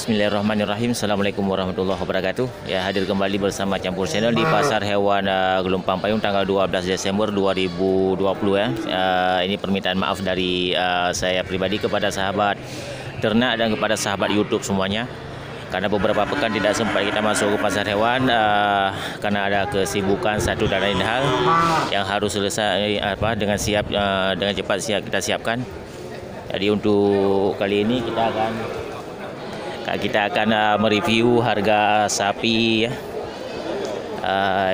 Bismillahirrahmanirrahim. Assalamualaikum warahmatullahi wabarakatuh. Ya, hadir kembali bersama Campur Channel di Pasar Hewan Gelumpang Payung tanggal 12 Desember 2020 ya. Ini permintaan maaf dari saya pribadi kepada sahabat ternak dan kepada sahabat YouTube semuanya. Karena beberapa pekan tidak sempat kita masuk ke pasar hewan karena ada kesibukan satu dan lain hal yang harus selesai dengan cepat kita siapkan. Jadi untuk kali ini kita akan mereview harga sapi ya.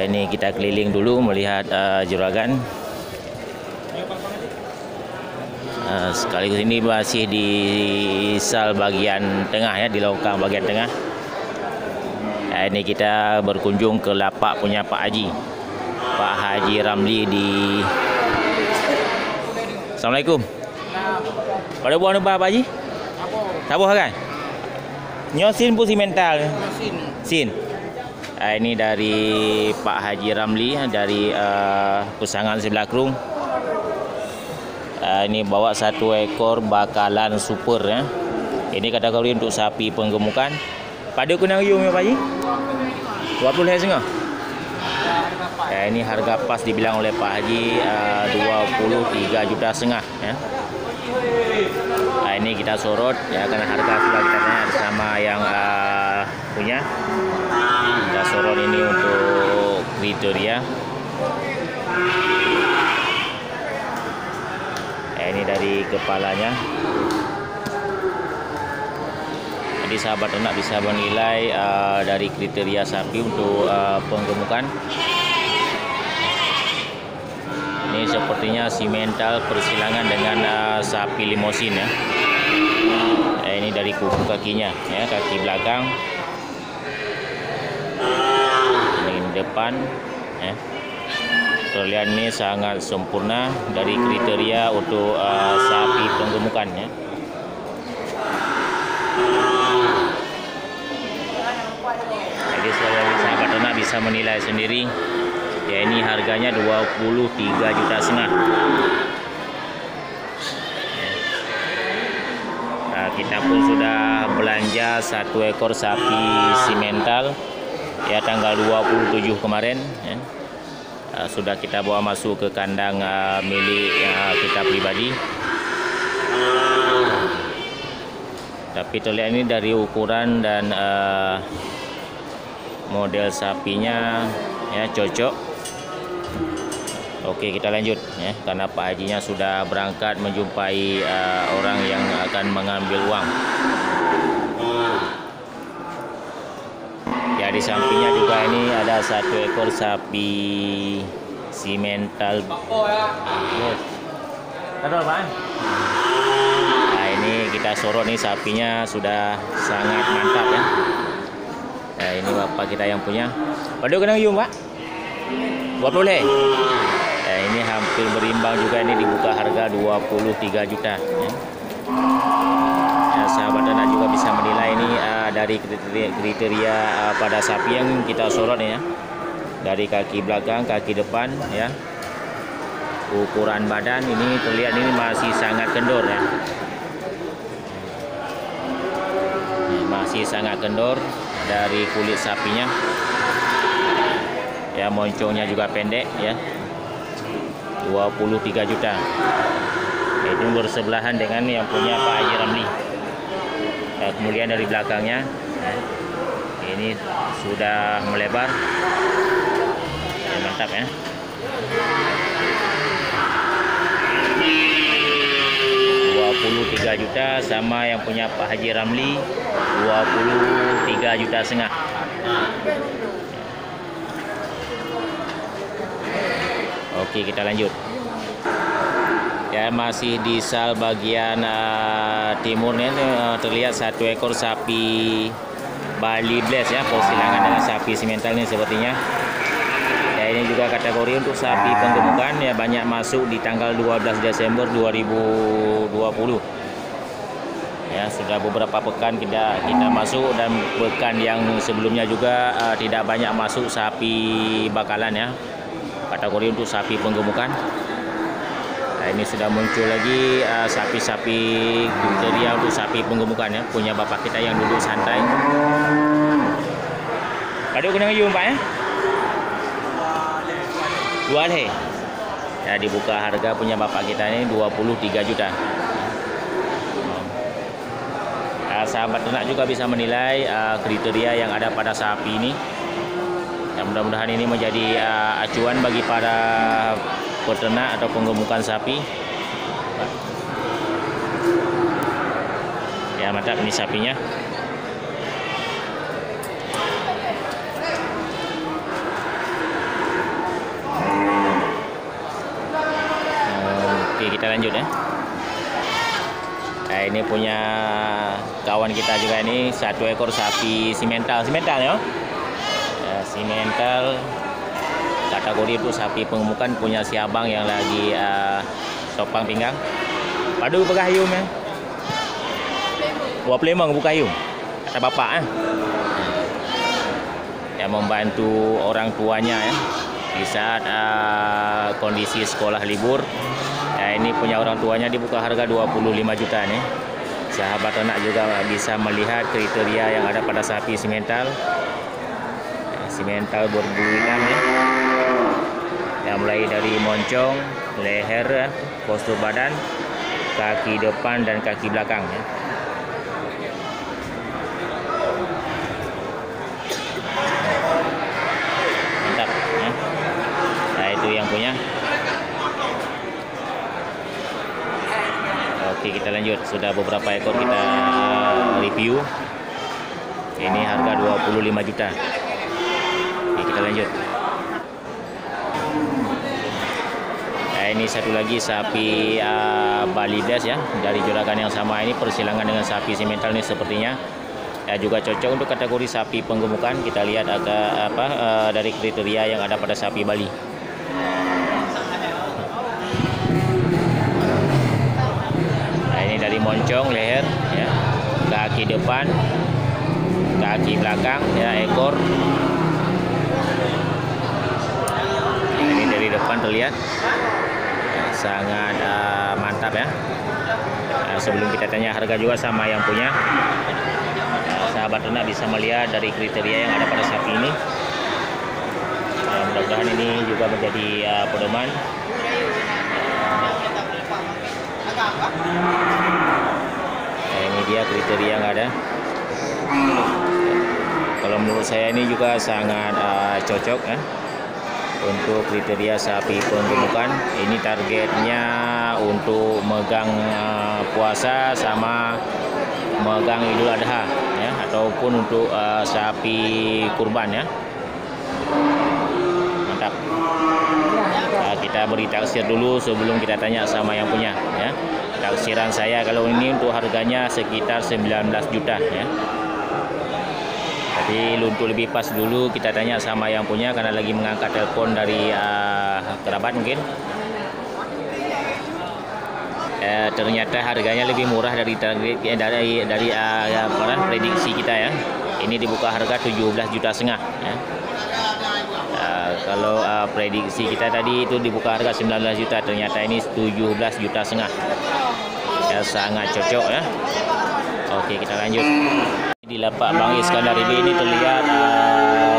Ini kita keliling dulu melihat juragan. Sekaligus ini masih di sal bagian tengah ya, di longkang bagian tengah. Ini kita berkunjung ke lapak punya Pak Haji Ramli di. Assalamualaikum. Pada buah apa Pak Haji? Tabuh kan? Nyosin pun simental. Sin. Ini dari Pak Haji Ramli dari Pusangan Sebelah Kerung. Ini bawa satu ekor bakalan super ya. Ini kategori untuk sapi penggemukan. Pada kunang yung ya Pak Haji? 20 setengah. Ini harga pas dibilang oleh Pak Haji 23 juta setengah ya. Ini kita sorot ya, karena harga sudah kita tanya sama yang punya. Kita sorot ini untuk kriteria. Ini dari kepalanya. Jadi sahabat ternak bisa menilai dari kriteria sapi untuk penggemukan. Ini sepertinya simental persilangan dengan sapi limosin ya. Ini dari kuku kakinya ya, kaki belakang. Ini depan ya. Terlihat ini sangat sempurna dari kriteria untuk sapi penggemukan ya. Jadi sahabat ternak bisa menilai sendiri. Ya, ini harganya 23 juta setengah. Kita pun sudah belanja satu ekor sapi simental ya, tanggal 27 kemarin ya. Sudah kita bawa masuk ke kandang milik kita pribadi. Tapi terlihat ini dari ukuran dan model sapinya ya cocok. Oke, kita lanjut ya, karena Pak Hajinya sudah berangkat menjumpai orang yang akan mengambil uang. Ya, di sampingnya juga ini ada satu ekor sapi simental. Nah, ini kita sorot nih, sapinya sudah sangat mantap ya. Nah, ini bapak kita yang punya. Waduh, kena yung Pak. Buat boleh. Ini hampir berimbang juga, ini dibuka harga 23 juta ya. Sahabat ternak juga bisa menilai ini dari kriteria pada sapi yang kita sorot ya. Dari kaki belakang, kaki depan ya. Ukuran badan ini terlihat ini masih sangat kendor ya. Masih sangat kendor dari kulit sapinya. Ya, moncongnya juga pendek ya. 23 juta. Itu bersebelahan dengan yang punya Pak Haji Ramli. Kemudian dari belakangnya ini sudah melebar. Mantap ya. 23 juta sama yang punya Pak Haji Ramli 23 juta setengah. Oke, kita lanjut. Ya, masih di sal bagian timurnya terlihat satu ekor sapi Bali Bless ya, persilangan dengan sapi simental ini sepertinya. Ya, ini juga kategori untuk sapi penggemukan ya, banyak masuk di tanggal 12 Desember 2020. Ya, sudah beberapa pekan kita masuk, dan pekan yang sebelumnya juga tidak banyak masuk sapi bakalan ya. Kategori untuk sapi penggemukan. Nah, ini sudah muncul lagi sapi-sapi kriteria untuk sapi penggemukan ya, punya bapak kita yang duduk santai. Ada kena ngayu Pak ya? 2 leh. Ya, dibuka harga punya bapak kita ini 23 juta. Sahabat ternak juga bisa menilai kriteria yang ada pada sapi ini. Dan mudah-mudahan ini menjadi acuan bagi para peternak atau penggemukan sapi. Ya, mantap ini sapinya. Oke, kita lanjut ya. Nah, ini punya kawan kita juga ini, 1 ekor sapi simental ya. Simental kategori itu sapi penggemukan punya si abang yang lagi topang pinggang. Padu pegah yum ya. Dua Plemong buka yum. Kata bapak yang membantu orang tuanya ya di saat kondisi sekolah libur. Nah, ini punya orang tuanya dibuka harga 25 juta nih. Sahabat ternak juga bisa melihat kriteria yang ada pada sapi simental. Simental berbuih hitam ya. Yang mulai dari moncong, leher, postur badan, kaki depan dan kaki belakang ya. Mantap ya. Nah, itu yang punya. Oke, kita lanjut. Sudah beberapa ekor kita review. Ini harga 25 juta. Oke, kita lanjut. Nah, ini satu lagi sapi Balides ya, dari juragan yang sama ini, persilangan dengan sapi simental ini sepertinya. Ya, juga cocok untuk kategori sapi penggemukan. Kita lihat agak dari kriteria yang ada pada sapi Bali. Nah, ini dari moncong, leher ya, kaki depan, kaki belakang ya, ekor. Ini dari depan terlihat sangat mantap ya. Sebelum kita tanya harga juga sama yang punya, sahabat ternak bisa melihat dari kriteria yang ada pada sapi ini. Mudah-mudahan ini juga menjadi pedoman. Nah, ini dia kriteria yang ada. Kalau menurut saya ini juga sangat cocok ya untuk kriteria sapi penggemukan. Ini targetnya untuk megang puasa sama megang Idul Adha ya, ataupun untuk sapi kurban ya. Mantap. Nah, kita beri taksir dulu sebelum kita tanya sama yang punya ya. Taksiran saya kalau ini untuk harganya sekitar 19 juta ya. Tapi untuk lebih pas dulu kita tanya sama yang punya karena lagi mengangkat telepon dari kerabat mungkin. Ternyata harganya lebih murah dari prediksi kita ya. Ini dibuka harga 17,5 juta ya. Kalau prediksi kita tadi itu dibuka harga 19 juta, ternyata ini 17,5 juta ya, sangat cocok ya. Oke, kita lanjut. Di lapak Bang Iskandar ini terlihat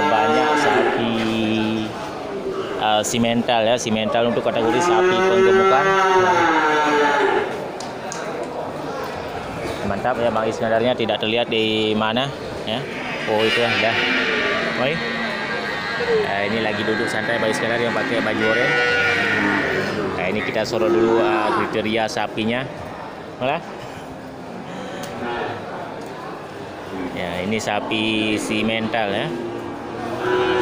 banyak sapi simental ya, simental untuk kategori sapi penggemukan. Mantap ya, Bang Iskandarnya tidak terlihat di mana ya. Oh, itu dah. Oi. Ini lagi duduk santai Bang Iskandar yang pakai baju oranye. Nah, ini kita sorot dulu kriteria sapinya. Malah. Ya, ini sapi simental ya.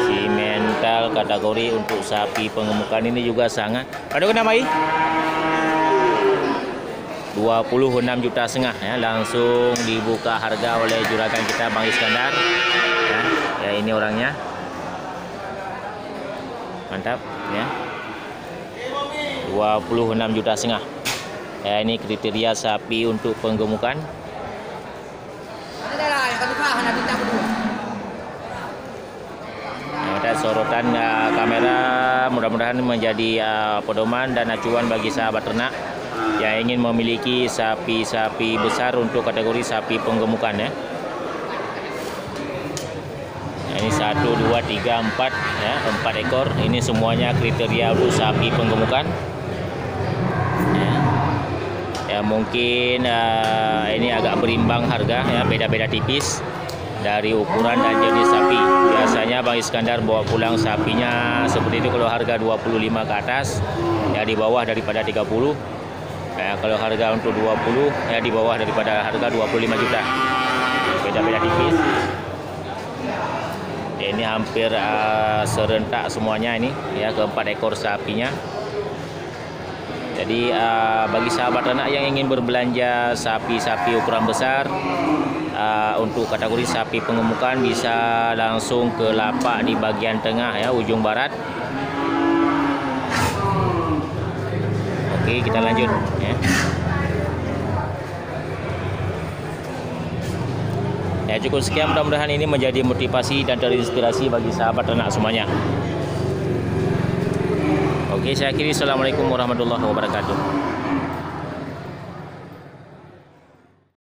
Simental kategori untuk sapi penggemukan ini juga sangat. Aduh, kenapa ini? 26,5 juta ya, langsung dibuka harga oleh juragan kita Bang Iskandar. Ya, ini orangnya. Mantap ya. 26,5 juta. Ya, ini kriteria sapi untuk penggemukan. sorotan kamera mudah-mudahan menjadi pedoman dan acuan bagi sahabat ternak yang ingin memiliki sapi-sapi besar untuk kategori sapi penggemukan ya. Nah, ini 1, 2, 3, 4 ya, 4 ekor. Ini semuanya kriteria untuk sapi penggemukan. Ya mungkin ini agak berimbang harga ya, beda-beda tipis dari ukuran dan jenis sapi. Biasanya Bang Iskandar bawa pulang sapinya seperti itu kalau harga 25 ke atas ya, di bawah daripada 30 ya, kalau harga untuk 20 ya di bawah daripada harga 25 juta. Beda-beda tipis. Ini hampir serentak semuanya ini ya, keempat ekor sapinya. Jadi bagi sahabat ternak yang ingin berbelanja sapi-sapi ukuran besar untuk kategori sapi penggemukan bisa langsung ke lapak di bagian tengah ya, ujung barat. Oke, kita lanjut ya. Ya cukup sekian, mudah-mudahan ini menjadi motivasi dan terinspirasi bagi sahabat ternak semuanya. Oke, saya akhiri. Assalamualaikum warahmatullahi wabarakatuh.